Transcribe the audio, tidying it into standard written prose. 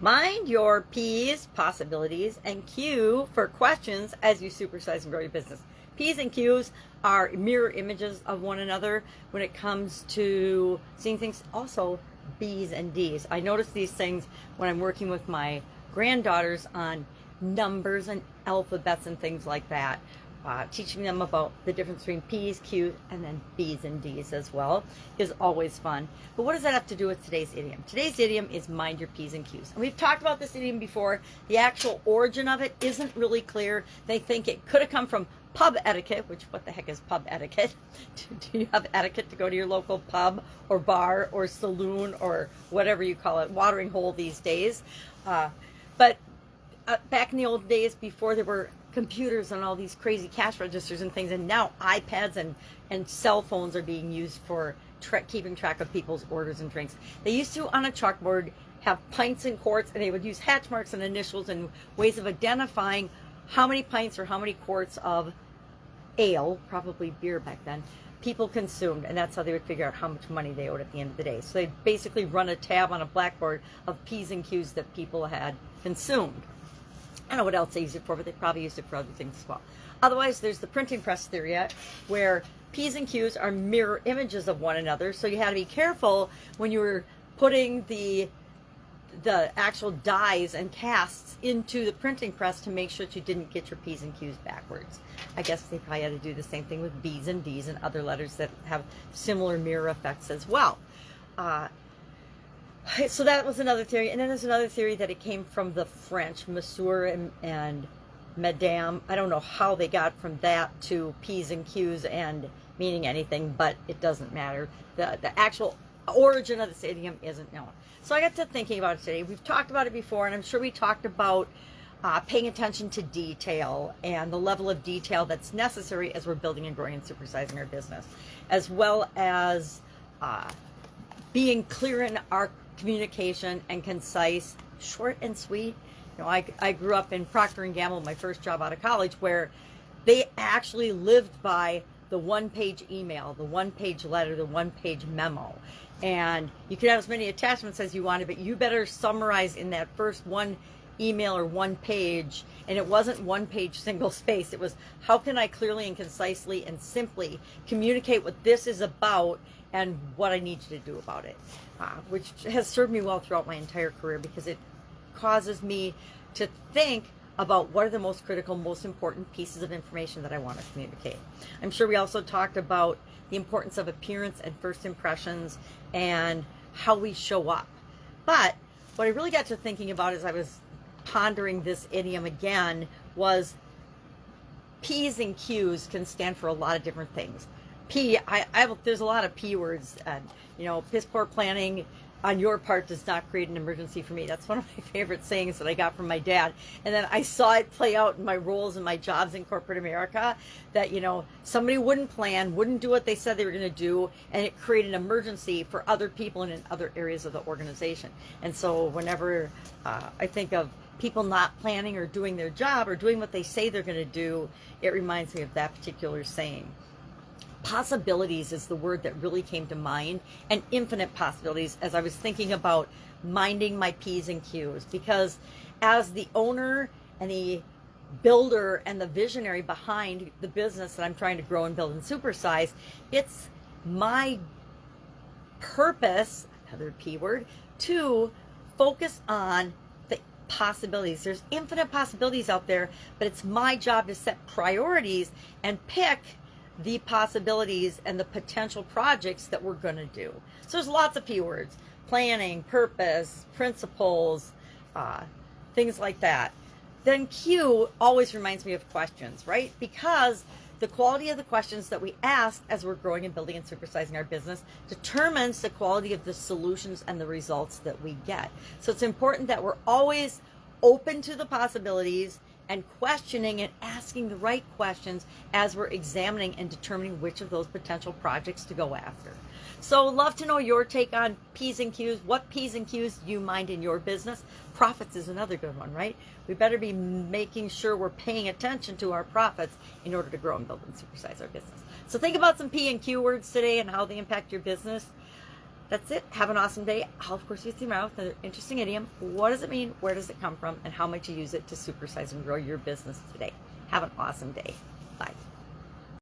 Mind your P's, possibilities, and Q for questions as you supersize and grow your business. P's and Q's are mirror images of one another when it comes to seeing things. Also, B's and D's. I notice these things when I'm working with my granddaughters on numbers and alphabets and things like that. Teaching them about the difference between P's, Q's, and then B's and D's as well is always fun. But what does that have to do with today's idiom? Today's idiom is mind your P's and Q's. And we've talked about this idiom before. The actual origin of it isn't really clear. They think it could have come from pub etiquette, which what the heck is pub etiquette? Do you have etiquette to go to your local pub or bar or saloon or whatever you call it, watering hole these days? But back in the old days before there were computers and all these crazy cash registers and things, and now iPads and cell phones are being used for keeping track of people's orders and drinks. They used to, on a chalkboard, have pints and quarts, and they would use hatch marks and initials and ways of identifying how many pints or how many quarts of ale, probably beer back then, people consumed, and that's how they would figure out how much money they owed at the end of the day. So they basically run a tab on a blackboard of P's and Q's that people had consumed. I don't know what else they use it for, but they probably used it for other things as well. Otherwise, there's the printing press theory, where P's and Q's are mirror images of one another. So you had to be careful when you were putting the actual dies and casts into the printing press to make sure that you didn't get your P's and Q's backwards. I guess they probably had to do the same thing with B's and D's and other letters that have similar mirror effects as well. So that was another theory. And then there's another theory that it came from the French, Monsieur and Madame. I don't know how they got from that to P's and Q's and meaning anything, but it doesn't matter. The actual origin of this idiom isn't known. So I got to thinking about it today. We've talked about it before, and I'm sure we talked about paying attention to detail and the level of detail that's necessary as we're building and growing and supersizing our business, as well as being clear in our communication and concise, short and sweet. You know, I grew up in Procter & Gamble, my first job out of college, where they actually lived by the one-page email, the one-page letter, the one-page memo. And you could have as many attachments as you wanted, but you better summarize in that first one email or one page. And it wasn't one page single space. It was, how can I clearly and concisely and simply communicate what this is about and what I need you to do about it, which has served me well throughout my entire career, because it causes me to think about what are the most critical, most important pieces of information that I want to communicate. I'm sure we also talked about the importance of appearance and first impressions and how we show up. But what I really got to thinking about as I was pondering this idiom again was P's and Q's can stand for a lot of different things. There's a lot of P words, and piss poor planning on your part does not create an emergency for me. That's one of my favorite sayings that I got from my dad. And then I saw it play out in my roles and my jobs in corporate America, that, somebody wouldn't plan, wouldn't do what they said they were going to do, and it created an emergency for other people and in other areas of the organization. And so whenever I think of people not planning or doing their job or doing what they say they're going to do, it reminds me of that particular saying. Possibilities is the word that really came to mind, and infinite possibilities, as I was thinking about minding my P's and Q's, because as the owner and the builder and the visionary behind the business that I'm trying to grow and build and supersize, it's my purpose, another P word, to focus on the possibilities. There's infinite possibilities out there, but it's my job to set priorities and pick the possibilities and the potential projects that we're going to do. So there's lots of P words: planning, purpose, principles, things like that. Then Q always reminds me of questions, right? Because the quality of the questions that we ask as we're growing and building and supersizing our business determines the quality of the solutions and the results that we get. So it's important that we're always open to the possibilities and questioning and asking the right questions as we're examining and determining which of those potential projects to go after. So love to know your take on P's and Q's. What P's and Q's do you mind in your business? Profits is another good one, right? We better be making sure we're paying attention to our profits in order to grow and build and supersize our business. So think about some P and Q words today and how they impact your business. That's it. Have an awesome day. I'll, of course, see you tomorrow with another interesting idiom. What does it mean? Where does it come from? And how might you use it to supersize and grow your business today? Have an awesome day.